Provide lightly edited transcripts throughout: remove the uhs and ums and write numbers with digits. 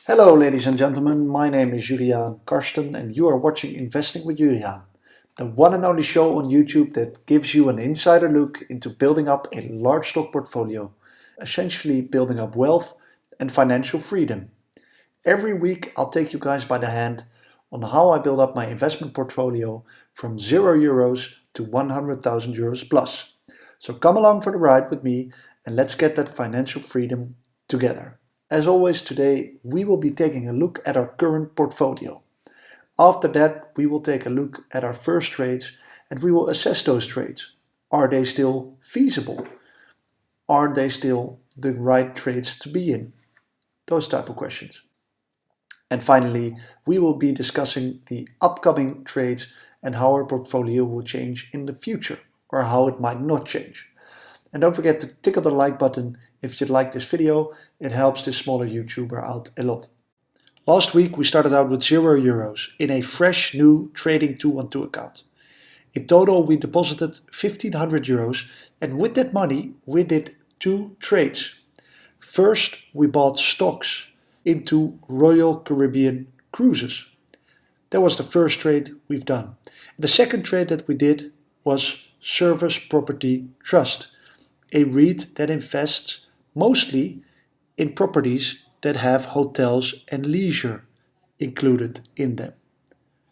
Hello ladies and gentlemen, my name is Juriaan Karsten and you are watching Investing with Juriaan, the one and only show on YouTube that gives you an insider look into building up a large stock portfolio, essentially building up wealth and financial freedom. Every week I'll take you guys by the hand on how I build up my investment portfolio from €0 to 100,000 euros plus. So come along for the ride with me and let's get that financial freedom together. As always, today we will be taking a look at our current portfolio. After that, we will take a look at our first trades and we will assess those trades. Are they still feasible? Are they still the right trades to be in? Those type of questions. And finally, we will be discussing the upcoming trades and how our portfolio will change in the future, or how it might not change. And don't forget to tickle the like button if you'd like this video. It helps this smaller YouTuber out a lot. Last week we started out with €0 in a fresh new trading 212 account. In total we deposited €1,500 and with that money we did two trades. First we bought stocks into Royal Caribbean Cruises. That was the first trade we've done. The second trade that we did was Service Property Trust, a REIT that invests mostly in properties that have hotels and leisure included in them.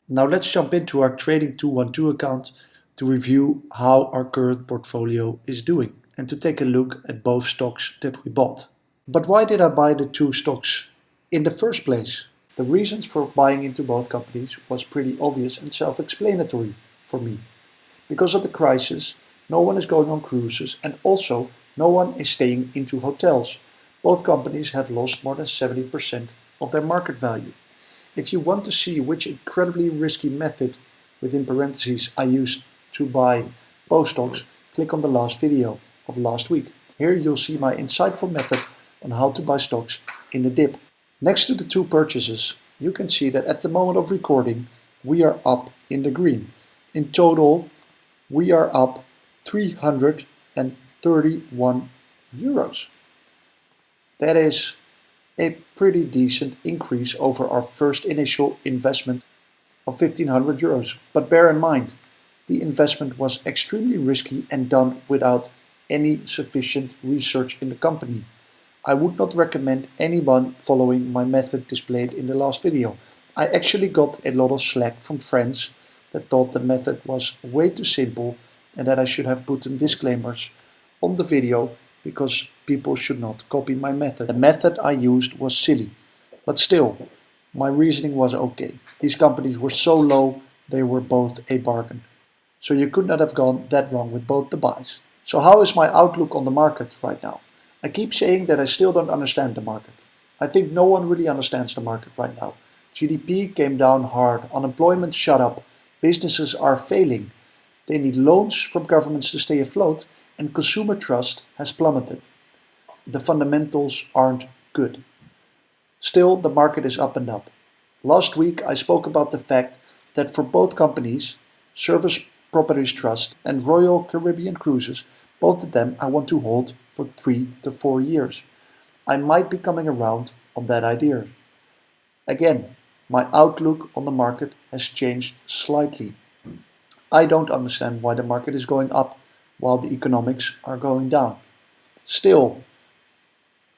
Now let's jump into our Trading 212 account to review how our current portfolio is doing and to take a look at both stocks that we bought. But why did I buy the two stocks in the first place? The reasons for buying into both companies was pretty obvious and self-explanatory for me. Because of the crisis, no one is going on cruises and also no one is staying into hotels. Both companies have lost more than 70% of their market value. If you want to see which incredibly risky method, within parentheses, I used to buy both stocks, click on the last video of last week. Here you'll see my insightful method on how to buy stocks in the dip. Next to the two purchases, you can see that at the moment of recording, we are up in the green. In total, we are up €331. That is a pretty decent increase over our first initial investment of €1,500. But bear in mind, the investment was extremely risky and done without any sufficient research in the company. I would not recommend anyone following my method displayed in the last video. I actually got a lot of slack from friends that thought the method was way too simple and that I should have put some disclaimers on the video because people should not copy my method. The method I used was silly, but still, my reasoning was okay. These companies were so low, they were both a bargain. So you could not have gone that wrong with both the buys. So how is my outlook on the market right now? I keep saying that I still don't understand the market. I think no one really understands the market right now. GDP came down hard, unemployment shot up, businesses are failing. They need loans from governments to stay afloat, and consumer trust has plummeted. The fundamentals aren't good. Still, the market is up and up. Last week I spoke about the fact that for both companies, Service Properties Trust and Royal Caribbean Cruises, both of them I want to hold for 3 to 4 years. I might be coming around on that idea. Again, my outlook on the market has changed slightly. I don't understand why the market is going up while the economics are going down. Still,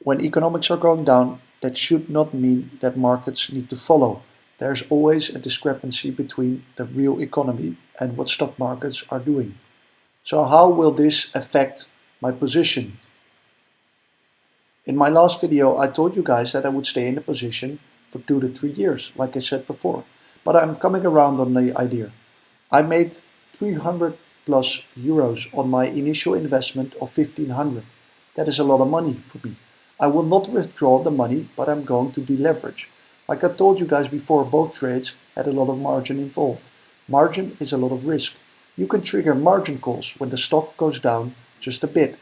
when economics are going down, that should not mean that markets need to follow. There's always a discrepancy between the real economy and what stock markets are doing. So how will this affect my position? In my last video, I told you guys that I would stay in the position for 2 to 3 years, like I said before. But I'm coming around on the idea. I made €300 plus on my initial investment of 1,500. That is a lot of money for me. I will not withdraw the money, but I'm going to deleverage. Like I told you guys before, both trades had a lot of margin involved. Margin is a lot of risk. You can trigger margin calls when the stock goes down just a bit.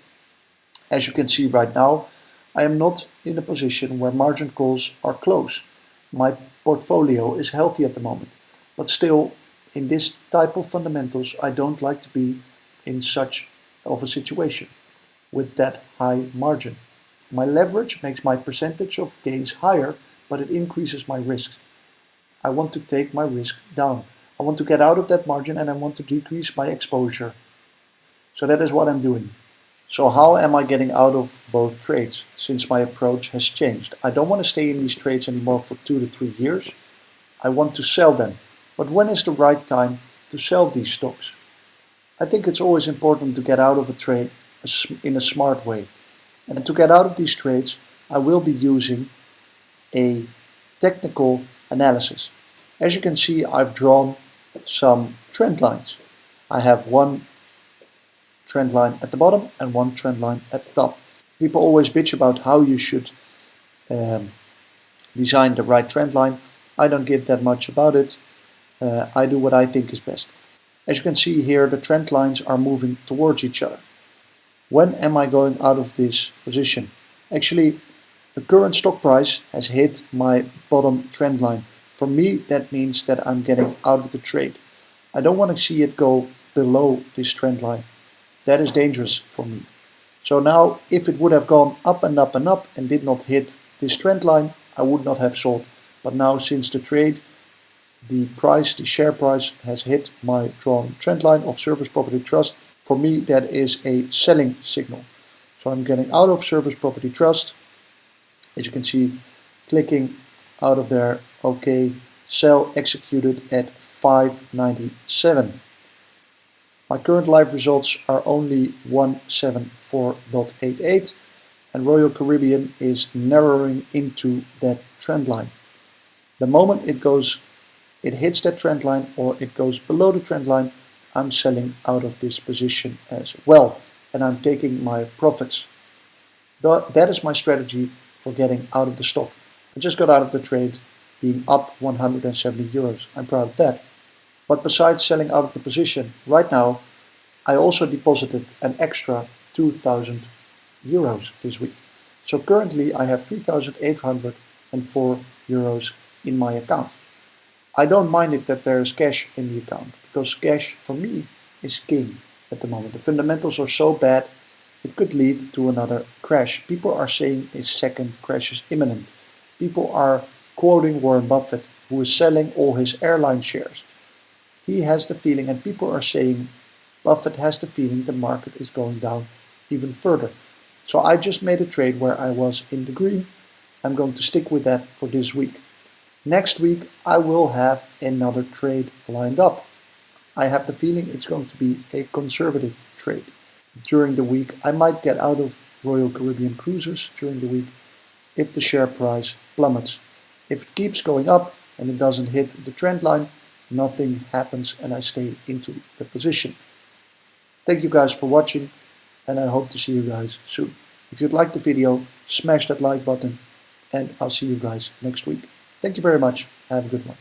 As you can see right now, I am not in a position where margin calls are close. My portfolio is healthy at the moment, but still, in this type of fundamentals, I don't like to be in such of a situation with that high margin. My leverage makes my percentage of gains higher, but it increases my risks. I want to take my risk down. I want to get out of that margin and I want to decrease my exposure. So that is what I'm doing. So how am I getting out of both trades since my approach has changed? I don't want to stay in these trades anymore for 2 to 3 years. I want to sell them. But when is the right time to sell these stocks? I think it's always important to get out of a trade in a smart way. And to get out of these trades, I will be using a technical analysis. As you can see, I've drawn some trend lines. I have one trend line at the bottom and one trend line at the top. People always bitch about how you should design the right trend line. I don't give that much about it. I do what I think is best. As you can see here, the trend lines are moving towards each other. When am I going out of this position? Actually, the current stock price has hit my bottom trend line. For me, that means that I'm getting out of the trade. I don't want to see it go below this trend line. That is dangerous for me. So now, if it would have gone up and up and up and did not hit this trend line, I would not have sold. But now, since the trade, the share price has hit my drawn trend line of Service Property Trust, for me that is a selling signal. So I'm getting out of Service Property Trust. As you can see, clicking out of there, okay, sell executed at 597. My current live results are only 174.88 and Royal Caribbean is narrowing into that trend line. The moment it hits that trend line or it goes below the trend line, I'm selling out of this position as well and I'm taking my profits. That is my strategy for getting out of the stock. I just got out of the trade being up 170 euros. I'm proud of that. But besides selling out of the position, right now I also deposited an extra 2,000 euros this week. So currently I have 3,804 euros in my account. I don't mind it that there is cash in the account because cash for me is king at the moment. The fundamentals are so bad it could lead to another crash. People are saying a second crash is imminent. People are quoting Warren Buffett, who is selling all his airline shares. He has the feeling, and people are saying Buffett has the feeling the market is going down even further. So I just made a trade where I was in the green. I'm going to stick with that for this week. Next week I will have another trade lined up. I have the feeling it's going to be a conservative trade. During the week I might get out of Royal Caribbean Cruises during the week if the share price plummets. If it keeps going up and it doesn't hit the trend line, nothing happens and I stay into the position. Thank you guys for watching and I hope to see you guys soon. If you'd like the video, smash that like button and I'll see you guys next week. Thank you very much. Have a good one.